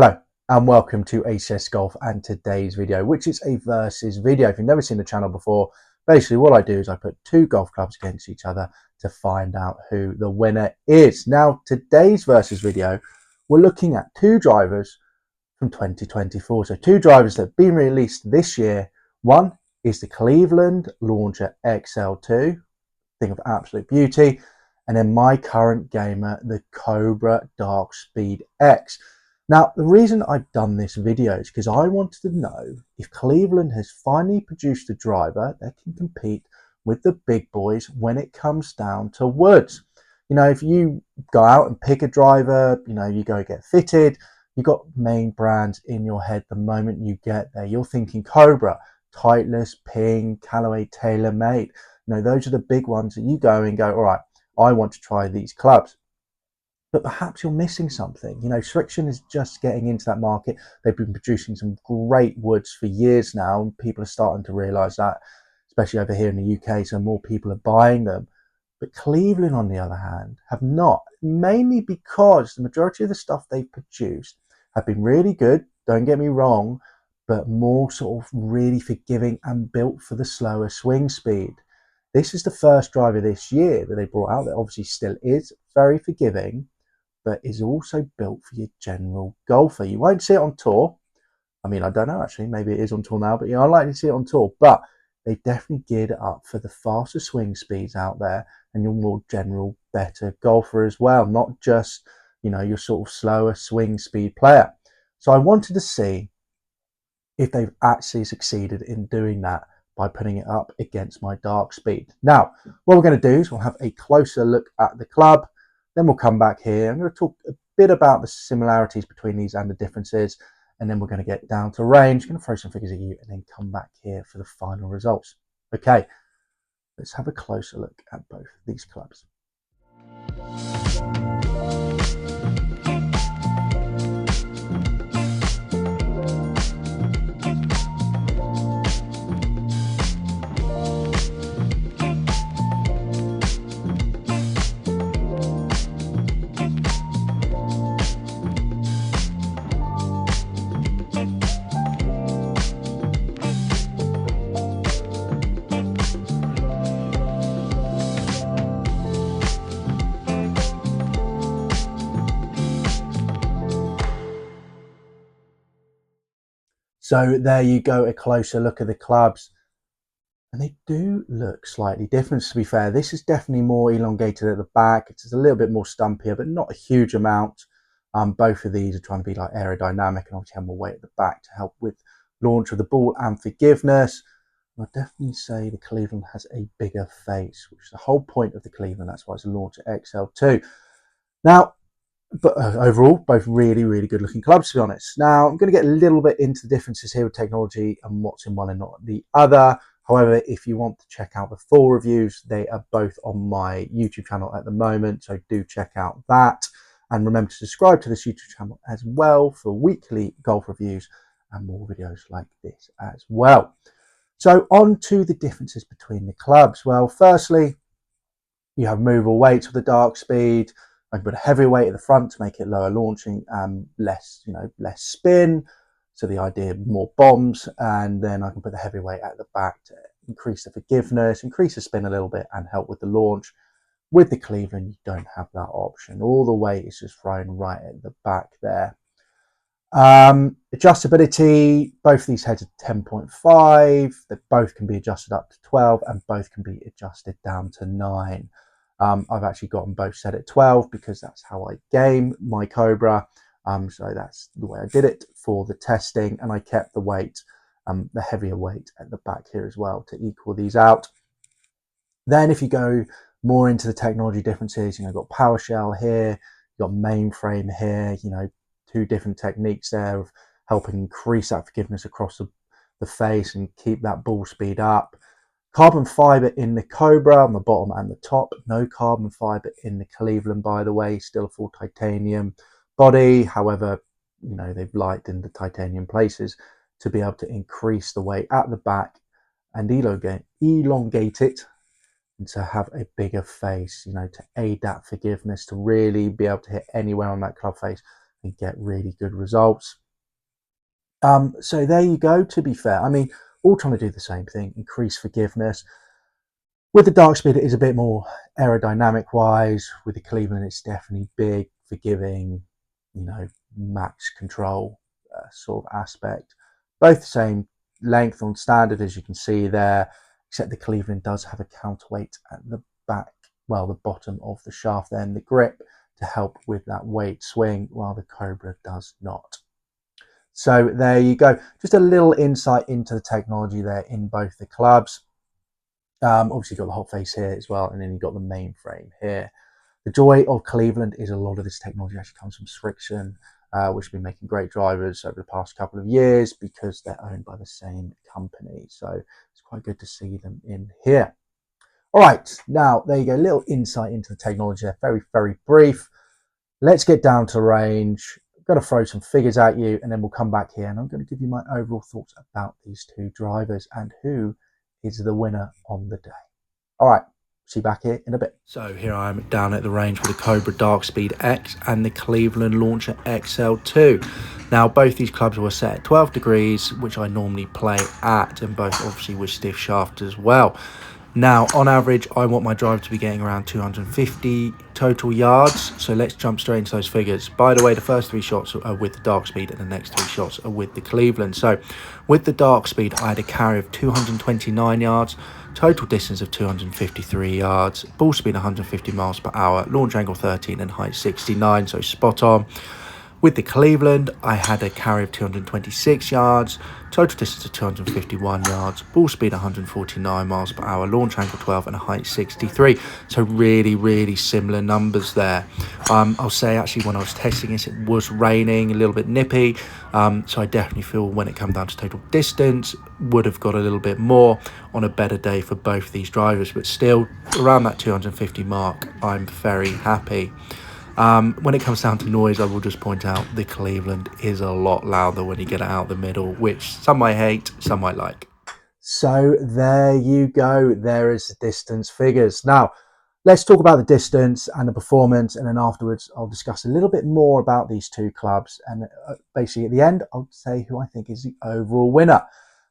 Hello and welcome to ACS Golf, and today's video, which is a versus video. If you've never seen the channel before, basically what I do is I put two golf clubs against each other to find out who the winner is. Now, today's versus video, we're looking at two drivers from 2024. So two drivers that have been released this year. One is the Cleveland Launcher Xl2, thing of absolute beauty. And then my current gamer, the Cobra Darkspeed X. Now, the reason I've done this video is because I wanted to know if Cleveland has finally produced a driver that can compete with the big boys when it comes down to woods. You know, if you go out and pick a driver, you know, you go get fitted, you've got main brands in your head the moment you get there. You're thinking Cobra, Titleist, Ping, Callaway, TaylorMade. You know, those are the big ones that you go and go, all right, I want to try these clubs. But perhaps you're missing something. You know, Friction is just getting into that market. They've been producing some great woods for years now, and people are starting to realise that, especially over here in the UK, so more people are buying them. But Cleveland, on the other hand, have not, mainly because the majority of the stuff they've produced have been really good, don't get me wrong, but more sort of really forgiving and built for the slower swing speed. This is the first driver this year that they brought out that obviously still is very forgiving, but is also built for your general golfer. You won't see it on tour. I mean, I don't know, actually, maybe it is on tour now, but yeah, I'd like to see it on tour. But they definitely geared it up for the faster swing speeds out there and your more general, better golfer as well, not just, you know, your sort of slower swing speed player. So I wanted to see if they've actually succeeded in doing that by putting it up against my dark speed. Now, what we're going to do is we'll have a closer look at the club. Then we'll come back here. I'm going to talk a bit about the similarities between these and the differences. And then we're going to get down to range, going to throw some figures at you, and then come back here for the final results. Okay, let's have a closer look at both these clubs. So there you go, a closer look at the clubs. And they do look slightly different, to be fair. This is definitely more elongated at the back. It's a little bit more stumpier, but not a huge amount. Both of these are trying to be like aerodynamic and obviously have more weight at the back to help with launch of the ball and forgiveness. I'd definitely say the Cleveland has a bigger face, which is the whole point of the Cleveland. That's why it's a Launcher Xl2. Now, but overall, both really, really good looking clubs, to be honest. Now, I'm going to get a little bit into the differences here with technology and what's in one and not the other. However, if you want to check out the full reviews, they are both on my YouTube channel at the moment, so do check out that. And remember to subscribe to this YouTube channel as well for weekly golf reviews and more videos like this as well. So on to the differences between the clubs. Well, firstly, you have movable weights with the dark speed. I can put a heavier weight at the front to make it lower launching and less spin. So the idea of more bombs, and then I can put the heavy weight at the back to increase the forgiveness, increase the spin a little bit, and help with the launch. With the Cleveland, you don't have that option. All the weight is just thrown right at the back there. Adjustability, both of these heads are 10.5. They both can be adjusted up to 12, and both can be adjusted down to 9. I've actually got them both set at 12 because that's how I game my Cobra. So that's the way I did it for the testing, and I kept the weight, the heavier weight at the back here as well to equal these out. Then if you go more into the technology differences, you know, you've got PowerShell here, you've got mainframe here, you know, two different techniques there of helping increase that forgiveness across the face and keep that ball speed up. Carbon fiber in the Cobra on the bottom and the top. No carbon fiber in the Cleveland, by the way. Still a full titanium body. However, you know, they've lightened in the titanium places to be able to increase the weight at the back and elongate it, and to have a bigger face, you know, to aid that forgiveness, to really be able to hit anywhere on that club face and get really good results. So there you go, to be fair. I mean, all trying to do the same thing, increase forgiveness. With the darkspeed, it is a bit more aerodynamic wise. With the Cleveland, it's definitely big, forgiving, max control sort of aspect. Both the same length on standard, as you can see there, except the Cleveland does have a counterweight at the back, well, the bottom of the shaft there, and the grip to help with that weight swing, while the Cobra does not. So there you go. Just a little insight into the technology there in both the clubs. Obviously, you've got the hot face here as well, and then you've got the main frame here. The joy of Cleveland is a lot of this technology actually comes from Friction, which have been making great drivers over the past couple of years because they're owned by the same company. So it's quite good to see them in here. All right, now there you go. A little insight into the technology there. Very, very brief. Let's get down to range. I'm going to throw some figures at you, and then we'll come back here, and I'm going to give you my overall thoughts about these two drivers and who is the winner on the day. All right, see you back here in a bit. So here I am down at the range with the Cobra Darkspeed X and the Cleveland Launcher XL2. Now, both these clubs were set at 12 degrees, which I normally play at, and both obviously with stiff shaft as well. Now, on average, I want my drive to be getting around 250 total yards. So let's jump straight into those figures. By the way, the first 3 shots are with the Darkspeed and the next 3 shots are with the Cleveland. So with the Darkspeed, I had a carry of 229 yards, total distance of 253 yards, ball speed 150 miles per hour, launch angle 13 and height 69, so spot on. With the Cleveland, I had a carry of 226 yards, total distance of 251 yards, ball speed 149 miles per hour, launch angle 12 and a height 63. So really, really similar numbers there. I'll say actually when I was testing this, it was raining, a little bit nippy. So I definitely feel when it comes down to total distance, would have got a little bit more on a better day for both these drivers. But still, around that 250 mark, I'm very happy. When it comes down to noise, I will just point out the Cleveland is a lot louder when you get it out the middle, which some might hate, some might like. So there you go. There is the distance figures. Now, let's talk about the distance and the performance, and then afterwards I'll discuss a little bit more about these two clubs. And basically at the end, I'll say who I think is the overall winner.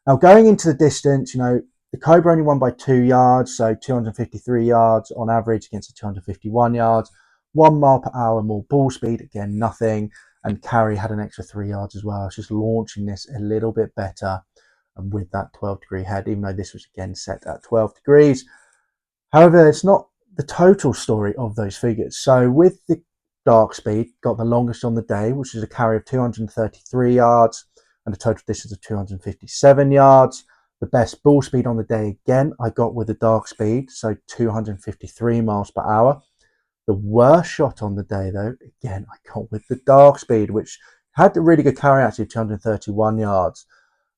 Now, going into the distance, the Cobra only won by 2 yards, so 253 yards on average against the 251 yards. 1 mile per hour more ball speed, again nothing, and carry had an extra 3 yards as well. I was just launching this a little bit better with that 12-degree head, even though this was again set at 12 degrees. However, it's not the total story of those figures. So with the Darkspeed, got the longest on the day, which is a carry of 233 yards and a total distance of 257 yards. The best ball speed on the day, again, I got with the Darkspeed, so 253 miles per hour. The worst shot on the day, though, again, I got with the Darkspeed, which had a really good carry actually of 231 yards,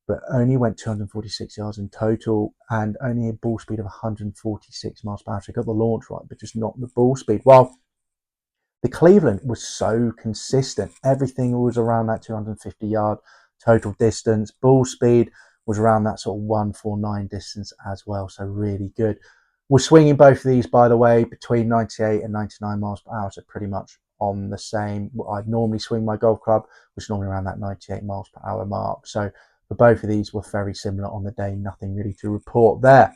but only went 246 yards in total and only a ball speed of 146 miles per hour. So I got the launch right, but just not the ball speed. While the Cleveland was so consistent. Everything was around that 250 yard total distance. Ball speed was around that sort of 149 distance as well. So really good. We're swinging both of these, by the way, between 98 and 99 miles per hour, so pretty much on the same. I'd normally swing my golf club, which is normally around that 98 miles per hour mark. So for both of these were very similar on the day, nothing really to report there.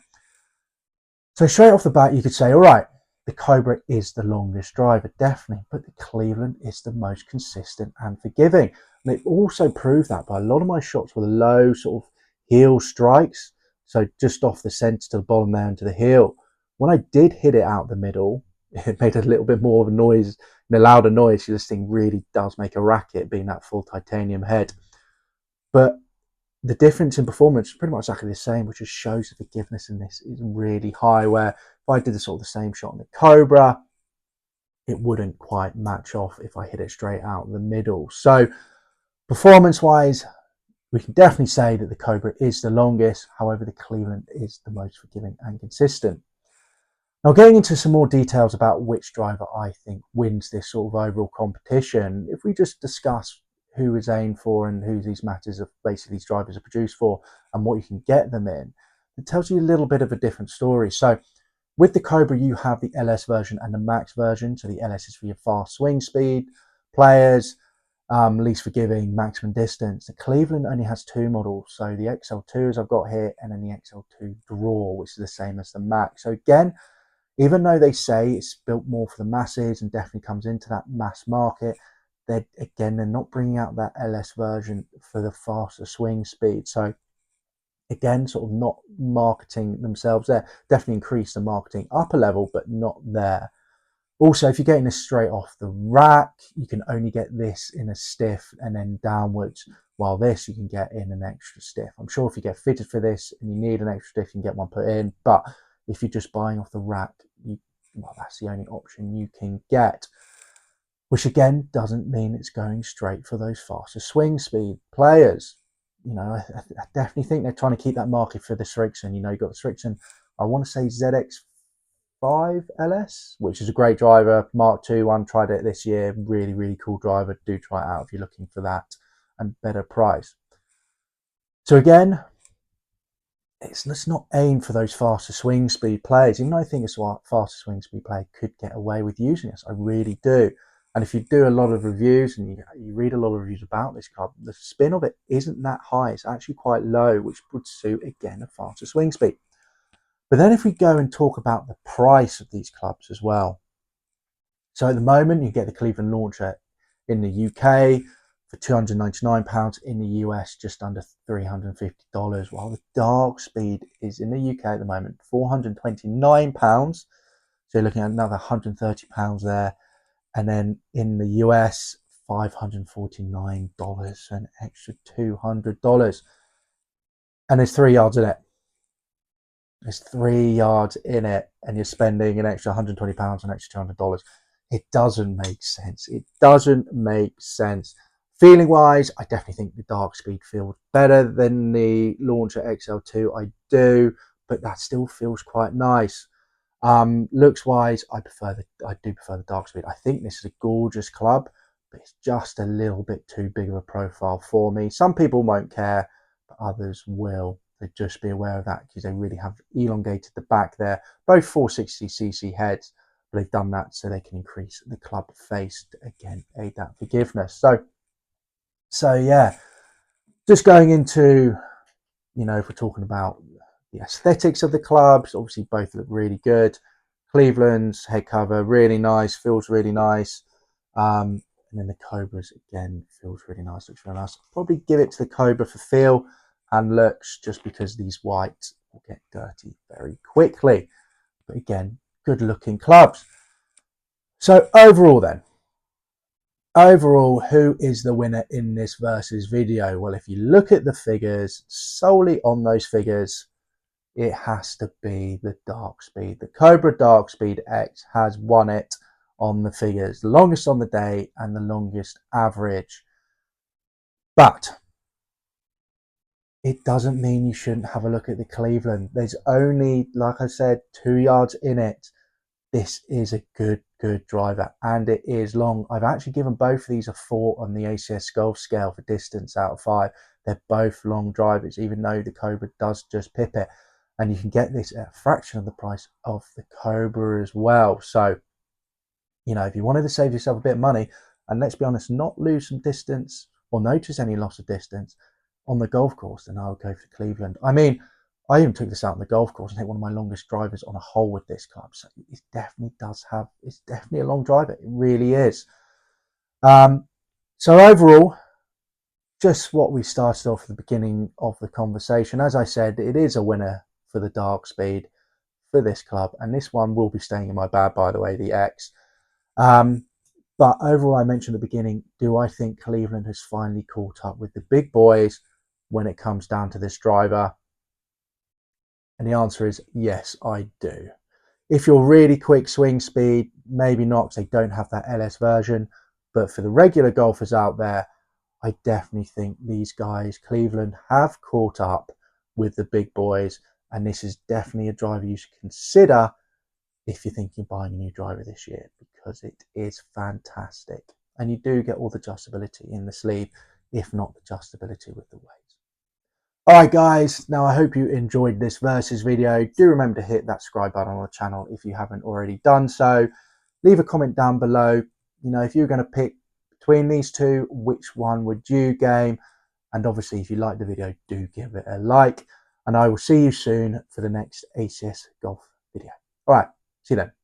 So straight off the bat, you could say, all right, the Cobra is the longest driver, definitely, but the Cleveland is the most consistent and forgiving. And it also proved that by a lot of my shots were the low sort of heel strikes, so just off the centre to the bottom there and to the heel. When I did hit it out the middle, it made a little bit more of a noise, a louder noise. This thing really does make a racket, being that full titanium head. But the difference in performance is pretty much exactly the same, which just shows the forgiveness in this is really high, where if I did the sort of the same shot on the Cobra, it wouldn't quite match off if I hit it straight out the middle. So performance-wise, we can definitely say that the Cobra is the longest. However, the Cleveland is the most forgiving and consistent. Now, getting into some more details about which driver I think wins this sort of overall competition, if we just discuss who is aimed for and who these matters of basically these drivers are produced for and what you can get them in, it tells you a little bit of a different story. So with the Cobra, you have the LS version and the Max version. So the LS is for your fast swing speed players. least forgiving, maximum distance. The Cleveland only has 2 models, so the Xl2 I've got here, and then the Xl2 Draw, which is the same as the Max. So again, even though they say it's built more for the masses and definitely comes into that mass market, they're not bringing out that LS version for the faster swing speed. So again, sort of not marketing themselves there. Definitely increase the marketing upper level, but not there. Also, if you're getting this straight off the rack, you can only get this in a stiff and then downwards, while this you can get in an extra stiff. I'm sure if you get fitted for this and you need an extra stiff, you can get one put in. But if you're just buying off the rack, well, that's the only option you can get. Which again doesn't mean it's going straight for those faster swing speed players. You know, I definitely think they're trying to keep that market for the Strixon. You know, you've got the Strixon, I want to say ZX5 LS, which is a great driver. Mark II one, tried it this year. Really, really cool driver. Do try it out if you're looking for that and better price. So again, let's not aim for those faster swing speed players. Even though I think a faster swing speed player could get away with using this, I really do. And if you do a lot of reviews and you read a lot of reviews about this club, the spin of it isn't that high. It's actually quite low, which would suit, again, a faster swing speed. But then if we go and talk about the price of these clubs as well. So at the moment, you get the Cleveland Launcher in the UK for £299, in the US just under $350, while the Darkspeed is in the UK at the moment £429. So you're looking at another £130 there. And then in the US, $549, so an extra $200. And there's 3 yards in it. There's 3 yards in it, and you're spending an extra £120, an extra $200. It doesn't make sense. It doesn't make sense. Feeling wise, I definitely think the Darkspeed feels better than the Launcher Xl2. I do, but that still feels quite nice. Looks wise, I do prefer the Darkspeed. I think this is a gorgeous club, but it's just a little bit too big of a profile for me. Some people won't care, but others will. So just be aware of that, because they really have elongated the back there. Both 460cc heads, but they've done that so they can increase the club face to, again, aid that forgiveness. So yeah, just going into, you know, if we're talking about the aesthetics of the clubs, obviously both look really good. Cleveland's head cover, really nice, feels really nice. And then the Cobras, again, feels really nice, looks really nice. I'll probably give it to the Cobra for feel and looks, just because these whites will get dirty very quickly. But again, good looking clubs. So overall then, who is the winner in this versus video? Well, if you look at the figures, solely on those figures, it has to be the Darkspeed. The Cobra Darkspeed X has won it on the figures. The longest on the day and the longest average. But it doesn't mean you shouldn't have a look at the Cleveland. There's only, like I said, 2 yards in it. This is a good driver, and it is long. I've actually given both of these a 4 on the ACS Golf scale for distance out of 5. They're both long drivers, even though the Cobra does just pip it. And you can get this at a fraction of the price of the Cobra as well. So, you know, if you wanted to save yourself a bit of money, and let's be honest, not lose some distance or notice any loss of distance on the golf course, then I would go for Cleveland. I mean, I even took this out on the golf course and hit one of my longest drivers on a hole with this club. So it definitely it's definitely a long driver. It really is. So overall, just what we started off at the beginning of the conversation. As I said, it is a winner for the Darkspeed for this club. And this one will be staying in my bag, by the way, the X. But overall, I mentioned at the beginning, do I think Cleveland has finally caught up with the big boys when it comes down to this driver? And the answer is yes, I do. If you're really quick swing speed, maybe not, because they don't have that LS version. But for the regular golfers out there, I definitely think these guys, Cleveland, have caught up with the big boys. And this is definitely a driver you should consider if you're thinking of buying a new driver this year, because it is fantastic. And you do get all the adjustability in the sleeve, if not the adjustability with the weight. Alright guys, now I hope you enjoyed this versus video. Do remember to hit that subscribe button on the channel if you haven't already done so. Leave a comment down below. You know, if you're going to pick between these two, which one would you game? And obviously, if you like the video, do give it a like. And I will see you soon for the next ACS golf video. All right, see you then.